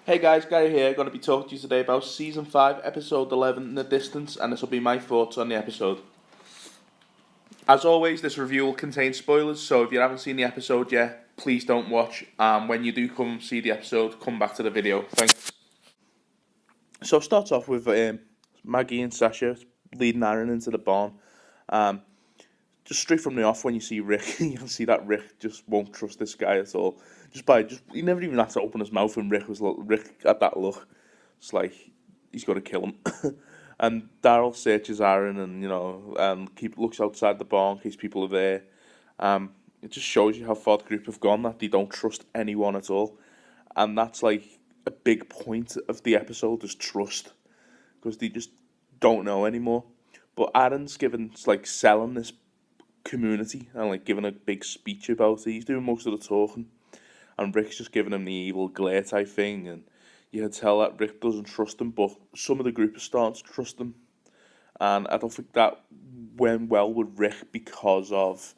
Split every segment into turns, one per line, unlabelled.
Hey guys, Gary here. Going to be talking to you today about Season 5, Episode 11, In the Distance, and this will be my thoughts on the episode. As always, this review will contain spoilers, so if you haven't seen the episode yet, please don't watch. When you do come see the episode, come back to the video. Thanks. So it starts off with Maggie and Sasha leading Aaron into the barn. Um, just straight from the off, when you see Rick, you can see that Rick just won't trust this guy at all. He never even had to open his mouth, and Rick had that look. It's like he's got to kill him. And Daryl searches Aaron, and looks outside the barn in case people are there. It just shows you how far the group have gone, that they don't trust anyone at all, and that's like a big point of the episode is trust, because they just don't know anymore. But Aaron's selling this community and giving a big speech about it. He's doing most of the talking, and Rick's just giving him the evil glare type thing, and you can tell that Rick doesn't trust him, but some of the group is starting to trust him. And I don't think that went well with Rick because of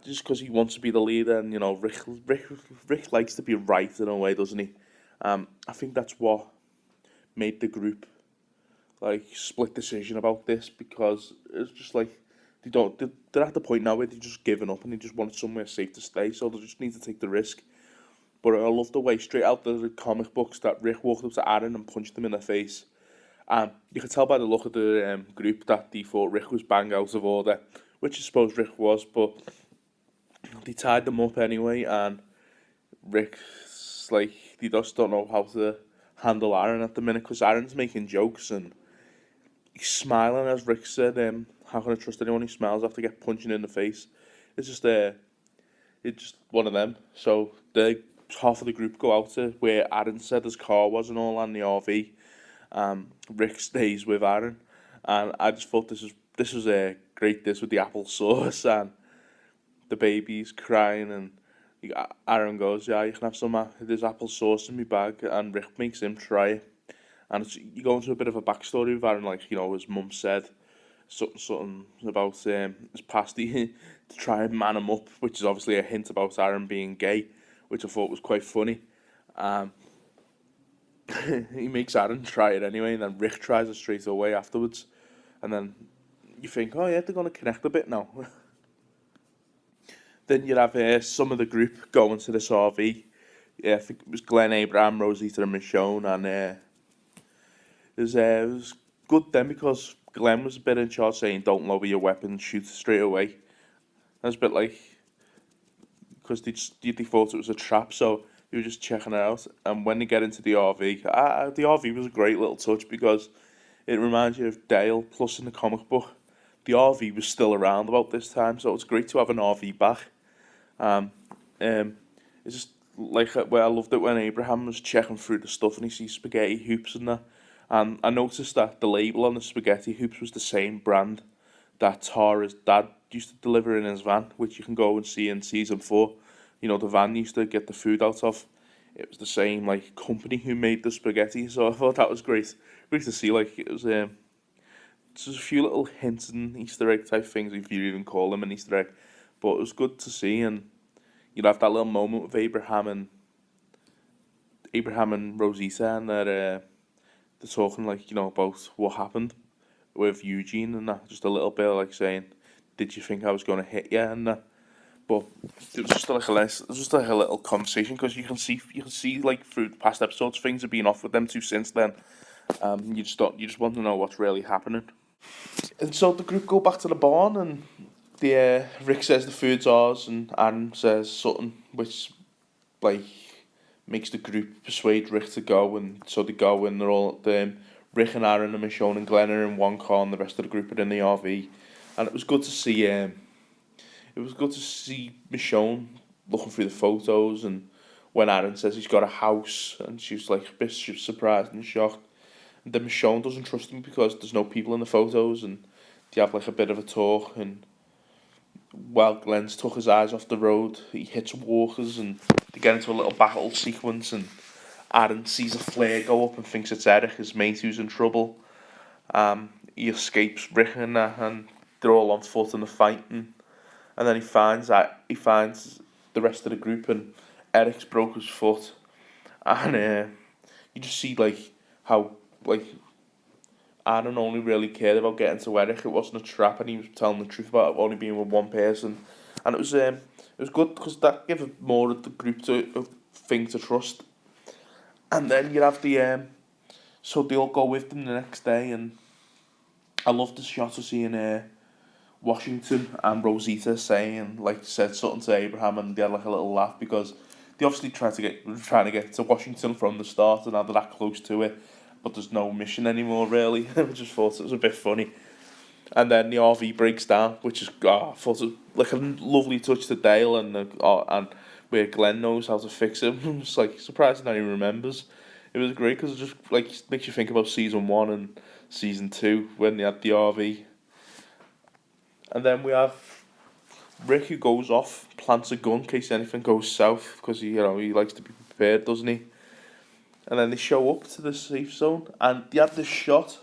just because he wants to be the leader, and Rick likes to be right in a way, doesn't he? I think that's what made the group split decision about this, because it's just they're at the point now where they're just giving up and they just want somewhere safe to stay, so they just need to take the risk. But I love the way, straight out of the comic books, that Rick walked up to Aaron and punched him in the face. And you could tell by the look of the group that they thought Rick was bang out of order, which I suppose Rick was, but they tied them up anyway, and Rick's they just don't know how to handle Aaron at the minute, because Aaron's making jokes and he's smiling, as Rick said. How can I trust anyone who smiles after get punching in the face? It's just one of them. So half of the group go out to where Aaron said his car was and all, and the RV. Rick stays with Aaron, and I just thought this was a great. This with the apple sauce and the baby's crying, and Aaron goes, "Yeah, you can have some. There's apple sauce in my bag," and Rick makes him try it. And you go into a bit of a backstory with Aaron, his mum said something about his past to try and man him up, which is obviously a hint about Aaron being gay, which I thought was quite funny. He makes Aaron try it anyway, and then Rick tries it straight away afterwards. And then you think, oh yeah, they're going to connect a bit now. Then you'd have some of the group going to this RV. Yeah, I think it was Glenn, Abraham, Rosita and Michonne, and it was good then, because Glenn was a bit in charge, saying don't lower your weapon, shoot straight away. That's a bit because they thought it was a trap, so they were just checking it out. And when they get into the RV, the RV was a great little touch, because it reminds you of Dale. Plus, in the comic book, the RV was still around about this time, so it's great to have an RV back. It's just I loved it when Abraham was checking through the stuff and he sees spaghetti hoops and that. And I noticed that the label on the spaghetti hoops was the same brand that Tara's dad used to deliver in his van, which you can go and see in season 4. The van used to get the food out of. It was the same company who made the spaghetti, so I thought that was great. Great to see. It was just a few little hints and Easter egg type things, if you even call them an Easter egg. But it was good to see, and you'd have that little moment with Abraham and Rosita, and they're talking about what happened with Eugene and that, just a little bit saying, "Did you think I was going to hit you?" and that. But it was just a little conversation, because you can see through the past episodes things have been off with them two since then. You just want to know what's really happening. And so the group go back to the barn, and Rick says the food's ours, and Aaron says something which makes the group persuade Rick to go, and so they go, and they're all Rick and Aaron and Michonne and Glenn are in one car, and the rest of the group are in the RV, and it was good to see. It was good to see Michonne looking through the photos, and when Aaron says he's got a house, and she's a bit surprised and shocked. And then Michonne doesn't trust him because there's no people in the photos, and they have a bit of a talk, and while Glenn's took his eyes off the road, he hits walkers, and they get into a little battle sequence, and Aaron sees a flare go up and thinks it's Eric, his mate, who's in trouble. He escapes Rick and they're all on foot and they're fighting. And then he finds the rest of the group, and Eric's broke his foot, and you just see like how like Aaron only really cared about getting to Eric. It wasn't a trap, and he was telling the truth about only being with one person, and it was good because that gave more of the group to a thing to trust. And then you have the so they all go with them the next day, and I love the shot of seeing Washington and Rosita saying like said something to Abraham, and they had like a little laugh because they obviously trying to get to Washington from the start, and now they're that close to it, but there's no mission anymore really. I just thought it was a bit funny. And then the RV breaks down, which is I thought it was like a lovely touch to Dale, and where Glenn knows how to fix it. I'm just like surprised that he remembers. It was great because it just like makes you think about season 1 and season 2 when they had the RV. And then we have Rick who goes off, plants a gun in case anything goes south because he likes to be prepared, doesn't he? And then they show up to the safe zone, and they had this shot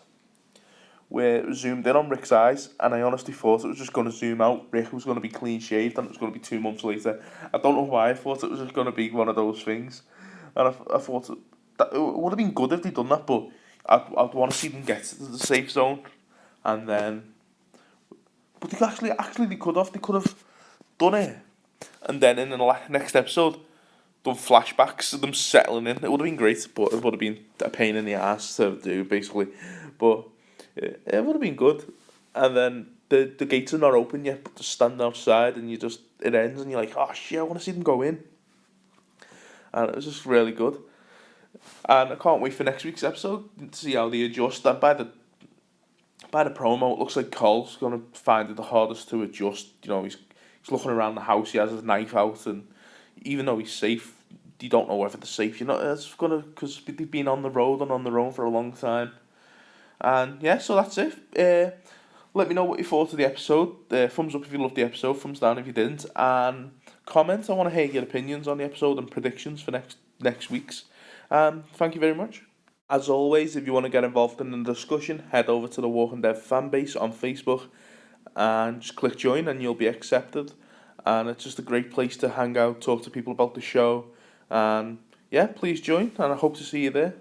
where it was zoomed in on Rick's eyes, and I honestly thought it was just going to zoom out. Rick was going to be clean shaved, and it was going to be 2 months later. I don't know why I thought it was just going to be one of those things, and I thought that it would have been good if they'd done that, but I'd want to see them get to the safe zone, and then. But they actually they could have done it, and then in the next episode, done flashbacks of them settling in. It would have been great, but it would have been a pain in the ass to do basically, but. It would have been good. And then the gates are not open yet, but they're standing outside, and it ends, and you're like, oh shit, I want to see them go in. And it was just really good. And I can't wait for next week's episode to see how they adjust. And by the promo, it looks like Cole's gonna find it the hardest to adjust. He's looking around the house. He has his knife out, and even though he's safe, you don't know whether they're safe. It's gonna because they've been on the road and on their own for a long time. And yeah, so that's it. Let me know what you thought of the episode. Thumbs up if you loved the episode, thumbs down if you didn't, and comment. I want to hear your opinions on the episode and predictions for next week's. Thank you very much. As always, if you want to get involved in the discussion, head over to the Walking Dead fan base on Facebook and just click join, and you'll be accepted. And it's just a great place to hang out, talk to people about the show, and yeah, please join, and I hope to see you there.